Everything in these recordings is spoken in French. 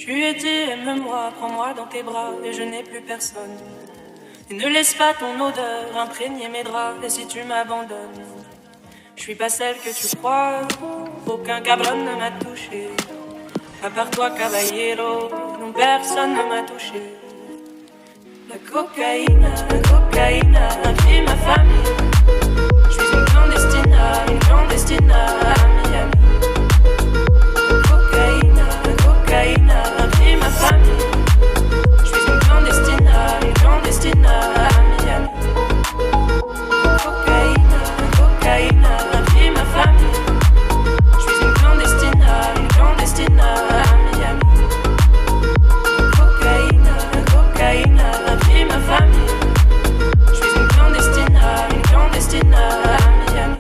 Tu étais, aime-moi, prends-moi dans tes bras et je n'ai plus personne. Et ne laisse pas ton odeur imprégner mes draps. Et si tu m'abandonnes, je suis pas celle que tu crois. Aucun cabron ne m'a touché. À part toi, caballero, non personne ne m'a touché. La cocaïne a pris ma famille. Je suis une clandestine à Miami. La cocaïne a pris ma famille. Je suis une clandestine à Miami. Cocaïne a pris ma famille. Je suis une clandestine à Miami. Cocaïne a pris ma famille. Je suis une clandestine à Miami.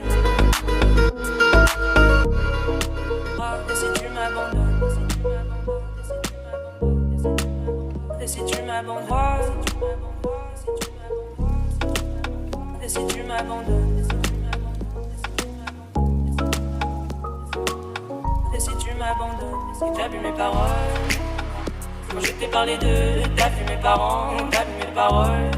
Et si tu m'abandonnes, et si tu m'abandonnes, et si tu m'abandonnes, et si tu m'abandonnes, si t'as vu mes paroles, quand je t'ai parlé d'eux, t'as vu mes parents, t'as vu mes paroles.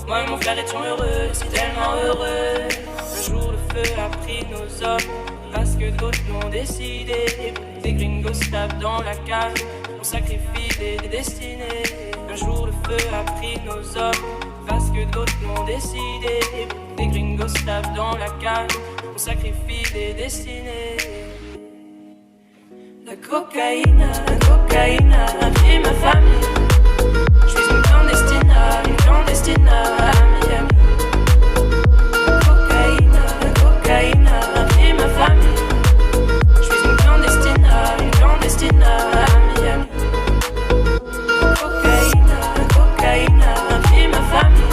Moi et mon frère étions heureux, si tellement heureux. Un jour le feu a pris nos hommes, parce que d'autres l'ont décidé. Des gringos tapent dans la cage, on sacrifie des destinées. Un jour le feu a pris nos hommes, parce que d'autres l'ont décidé. Des gringos tapent dans la cage, on sacrifie des destinées. La cocaïne a pris ma famille. Je suis une clandestine à Miami. Cocaïne a pris ma famille. Je suis une clandestine à Miami. Cocaïne a pris ma famille.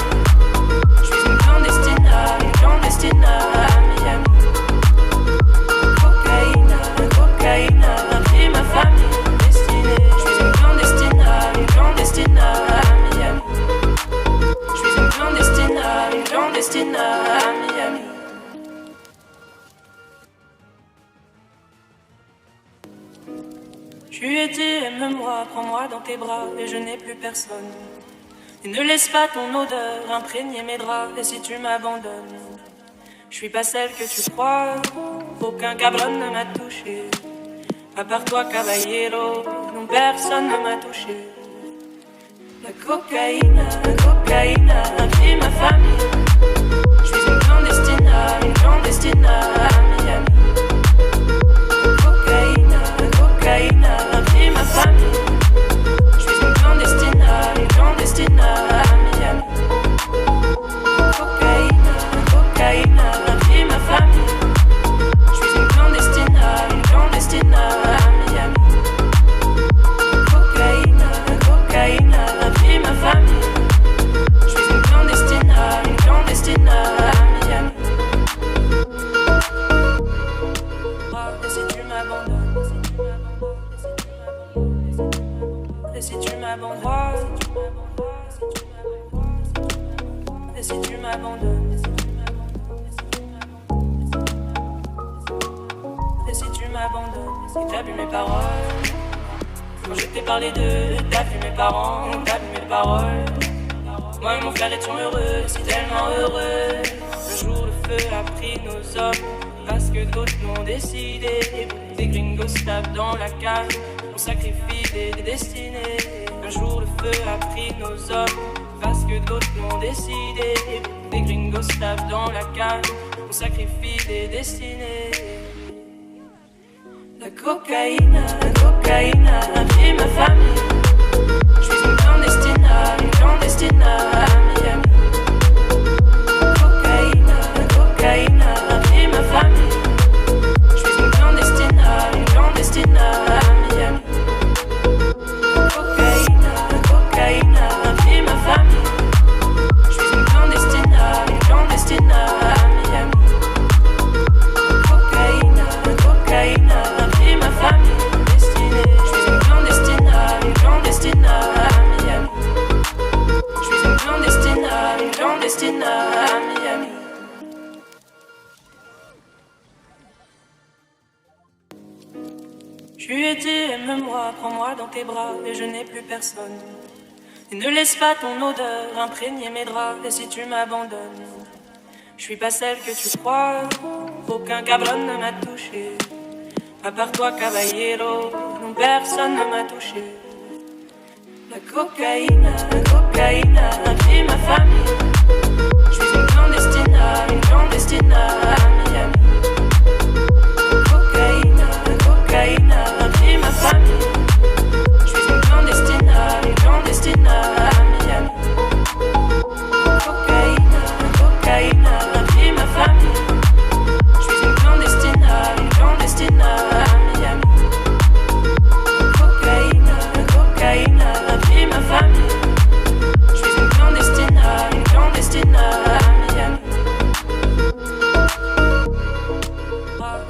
Je suis une clandestine à Miami. Cocaïne a pris ma famille. Je suis une clandestine à Miami. Je suis une clandestine à Miami. Tu étais, aime-moi, prends-moi dans tes bras et je n'ai plus personne. Et ne laisse pas ton odeur imprégner mes draps. Et si tu m'abandonnes, je suis pas celle que tu crois. Aucun cabron ne m'a touché. À part toi, caballero, non personne ne m'a touché. La cocaïne a pris ma famille. Je suis une clandestine à Miami. Cocaïne a pris ma famille. Je suis une clandestine à Miami. Cocaïne a pris ma famille. Je suis une clandestine à Miami. Cocaïne a pris ma famille. Je suis une clandestine à Miami. Et si tu m'abandonnes, et si tu m'abandonnes, et si tu m'abandonnes, et si tu m'abandonnes, si t'as vu mes paroles, quand je t'ai parlé d'eux, t'as vu mes parents, t'as vu mes paroles. Moi et mon frère étions heureux, si tellement heureux. Un jour le feu a pris nos hommes, parce que d'autres l'ont décidé. Des gringos tapent dans la cage, on sacrifie des destinées. Un jour le feu a pris nos hommes, parce que d'autres l'ont décidé. Des gringos tapent dans la cage, on sacrifie des destinées. La cocaïne a pris ma famille. Je suis une clandestine à Miami. Cocaïne a pris ma famille. Je suis une clandestine à Miami. Cocaïne a pris ma famille. Je suis une clandestine à Miami. Cocaïne a pris ma famille. Je suis une clandestine à Miami. Je suis une clandestine aime-moi, prends-moi dans tes bras et je n'ai plus personne. Et ne laisse pas ton odeur imprégner mes draps. Et si tu m'abandonnes, je suis pas celle que tu crois. Aucun cabron ne m'a touché, à part toi, caballero. Non, personne ne m'a touché. La cocaïne a pris ma famille. Je suis une clandestine à Miami. Cocaïne a pris ma famille. Je suis une clandestine à Miami. Cocaïne a pris ma famille. Je suis une clandestine à Miami. Cocaïne a pris ma famille. Je suis une clandestine à Miami.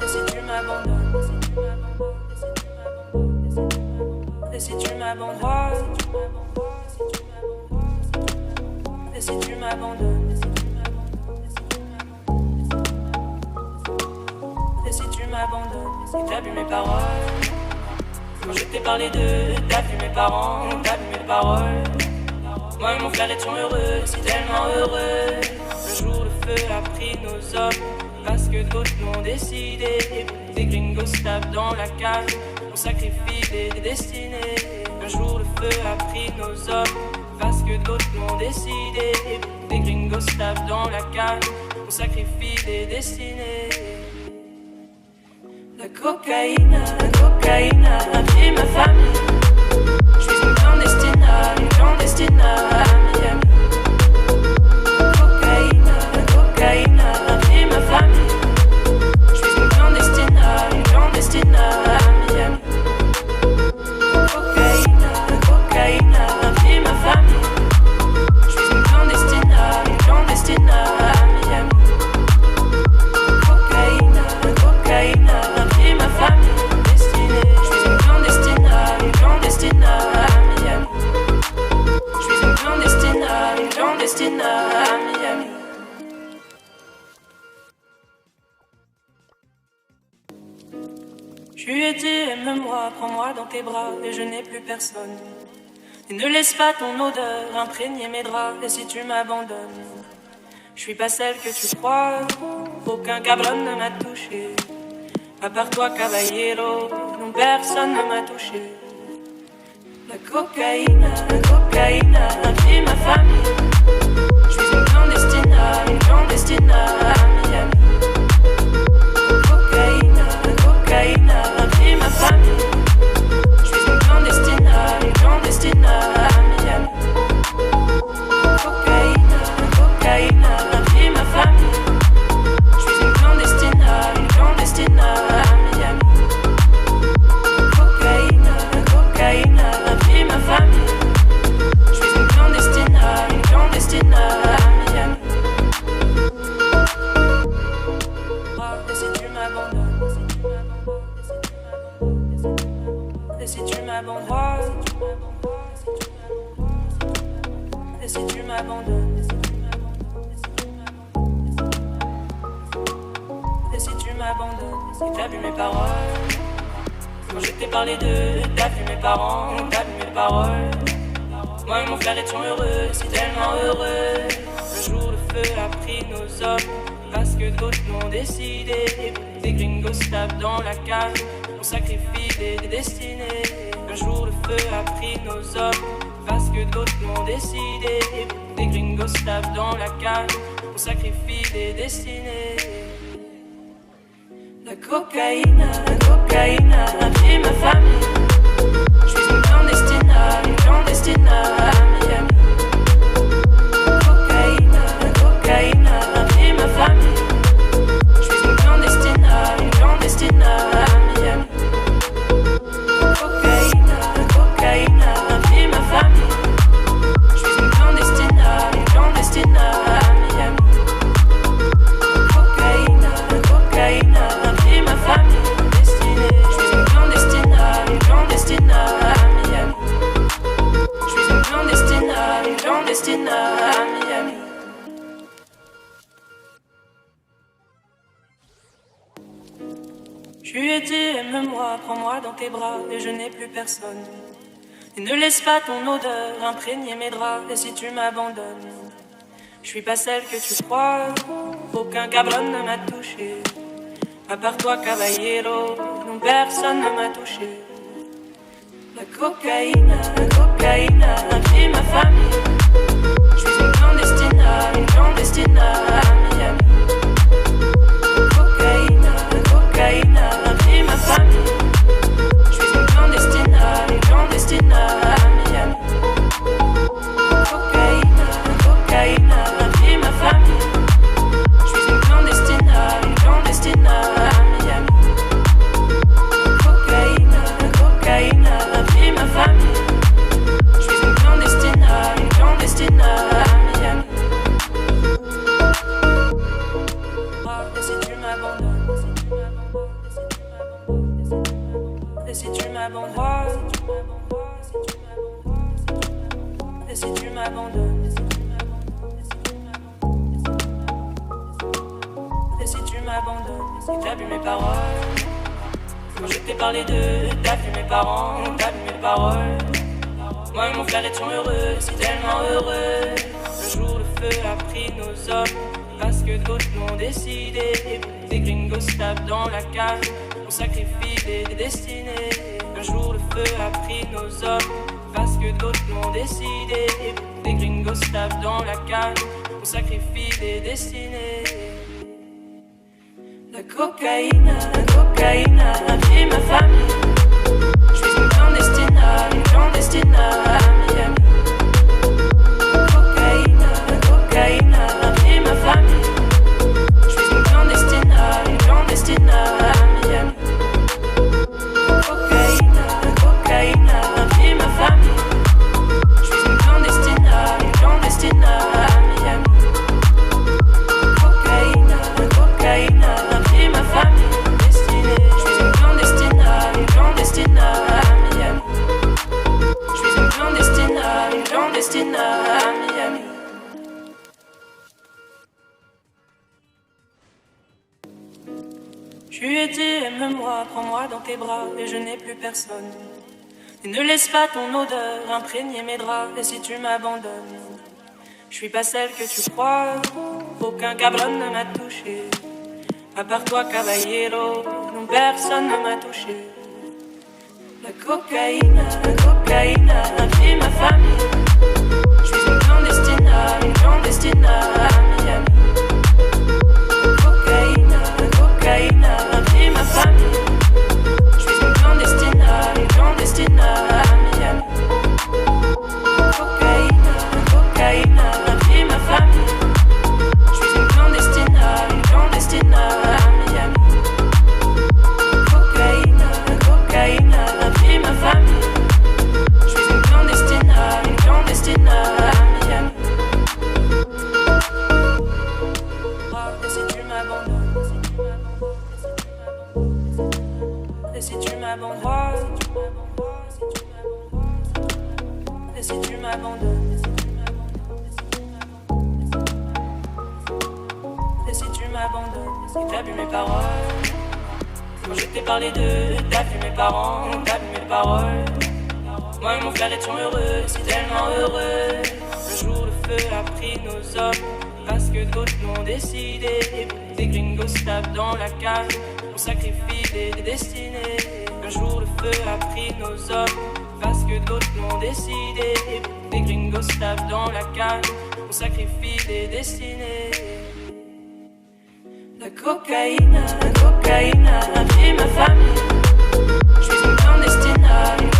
Et si tu m'abandonnes, et si tu m'abandonnes, et si tu m'abandonnes, et si tu m'abandonnes, si t'as bu mes paroles, quand je t'ai parlé d'eux, t'as vu mes parents, t'as vu mes paroles. Moi et mon frère étions heureux, si tellement heureux. Un jour le feu a pris nos hommes, parce que d'autres l'ont décidé. Des gringos tapent dans la cage, on sacrifie des destinées. Un jour le feu a pris nos hommes, parce que d'autres l'ont décidé. Des gringos tapent dans la cage, on sacrifie des destinées. La cocaïne a pris ma famille. Je suis une clandestine à Miami. Cocaïne a pris ma famille. Je suis une clandestine à Miami. Cocaïne a pris ma famille. Je suis une clandestine à Miami. Cocaïne a pris ma famille. Je suis une clandestine à Miami. Je suis une clandestine à Miami. Je lui ai dit aime-moi, prends-moi dans tes bras et je n'ai plus personne. Et ne laisse pas ton odeur imprégner mes draps. Et si tu m'abandonnes, je suis pas celle que tu crois. Aucun cabron ne m'a touché, à part toi, caballero. Non, personne ne m'a touché. La cocaïne a pris ma famille. Je suis une clandestine à Miami. Cocaïne a pris ma famille. Je suis une clandestine à Miami. Cocaïne a pris ma famille. Je suis une clandestine à Miami. Cocaïne a pris ma famille. Je suis une clandestine à Miami. Et si tu m'abandonnes, et si tu m'abandonnes, et si tu m'abandonnes, et si tu m'abandonnes, si t'as vu mes paroles, quand je t'ai parlé d'eux, t'as vu mes parents, t'as vu mes paroles. Moi et mon frère étions heureux, si tellement heureux. Un jour le feu a pris nos hommes, parce que d'autres l'ont décidé. Des gringos tapent dans la cage, on sacrifie des destinées. Un jour le feu a pris nos hommes, parce que d'autres l'ont décidé. Des gringos tapent dans la cage, on sacrifie des destinées. La cocaïne a pris ma famille. Je suis une clandestine à Miami. Cocaïne a pris ma famille. Je suis une clandestine à Miami. Cocaïne a pris ma famille. Je suis une clandestine à Miami. Cocaïne a pris ma famille. Je suis une clandestine à es dit, aime-moi, prends-moi dans tes bras, et je n'ai plus personne. Et ne laisse pas ton odeur imprégner mes draps, et si tu m'abandonnes, je suis pas celle que tu crois, aucun cabron ne m'a touché. À part toi, caballero, non, personne ne m'a touché. La cocaïne a pris ma famille. Je suis une clandestine à Miami. Cocaïne a pris ma famille. Je suis une clandestine à Miami. Cocaïne a pris ma famille. Je suis une clandestine à Miami. Cocaïne a pris ma famille. Je suis une clandestine à Miami. Et si tu m'abandonnes, et si tu m'abandonnes, et si tu m'abandonnes, et si tu m'abandonnes, si tu as vu mes paroles, quand je t'ai parlé d'eux, t'as vu mes parents, t'as vu mes paroles. Moi et mon frère étions heureux, si tellement heureux. Un jour le feu a pris nos hommes, parce que d'autres l'ont décidé. Des gringos tapent dans la cage, on sacrifie des destinées. Un jour le feu a pris nos hommes, parce que d'autres l'ont décidé. Des gringos tapent dans la cage, on sacrifie des destinées. La cocaïne a pris ma famille. Je suis une clandestine à Miami. Cocaïne a pris ma famille. Je suis une clandestine à Miami. Cocaïne a pris ma famille. Je suis une clandestine à Miami. Cocaïne a pris ma famille. Je suis une clandestine à Miami. Je suis une clandestine à Miami. Je lui ai dit, aime-moi, prends-moi dans tes bras, et je n'ai plus personne. Et ne laisse pas ton odeur imprégner mes draps, et si tu m'abandonnes, je suis pas celle que tu crois, aucun cabron ne m'a touché. À part toi, caballero, non, personne ne m'a touché. La cocaïne a pris ma famille. Je suis une clandestine à Miami. Cocaïne a pris ma famille. Je suis une clandestine à Miami. Cocaïne a pris ma famille. Je suis une clandestine à Miami. Cocaïne a pris ma famille. Je suis une clandestine à Miami. Et si tu m'abandonnes, et si tu m'abandonnes, et si tu m'abandonnes, et si tu m'abandonnes, si t'as vu mes paroles, quand je t'ai parlé d'eux, t'as vu mes parents, t'as vu mes paroles. Moi et mon frère étions heureux, si tellement heureux. Un jour le feu a pris nos hommes, parce que d'autres l'ont décidé. Des gringos tapent dans la cage, on sacrifie des destinées. Un jour le feu a pris nos hommes, parce que d'autres l'ont décidé. Des gringos tapent dans la cage, on sacrifie des destinées. La cocaïne a pris ma famille. Je suis une clandestine à Miami.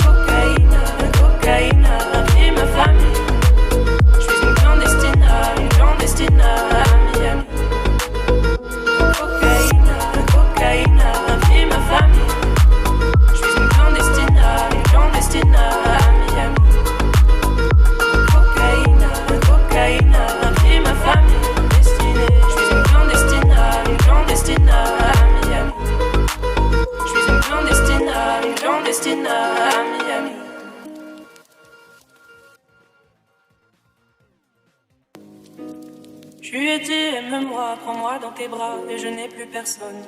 Cocaïne a pris ma famille. Je suis une clandestine à Miami. Cocaïne a pris ma famille. Je suis une clandestine à Miami. Cocaïne a pris ma famille. Je suis une clandestine à Miami. Je suis une clandestine à Miami. Je Tu es dit, aime-moi, prends-moi dans tes bras, et je n'ai plus personne.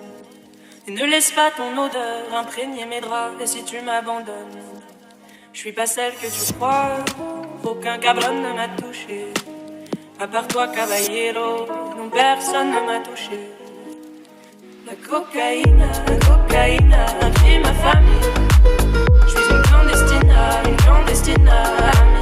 Et ne laisse pas ton odeur imprégner mes draps, et si tu m'abandonnes, je suis pas celle que tu crois, aucun cabron ne m'a touché. À part toi, caballero, non personne ne m'a touché. La cocaïne, inclut ma famille. Je suis une clandestina,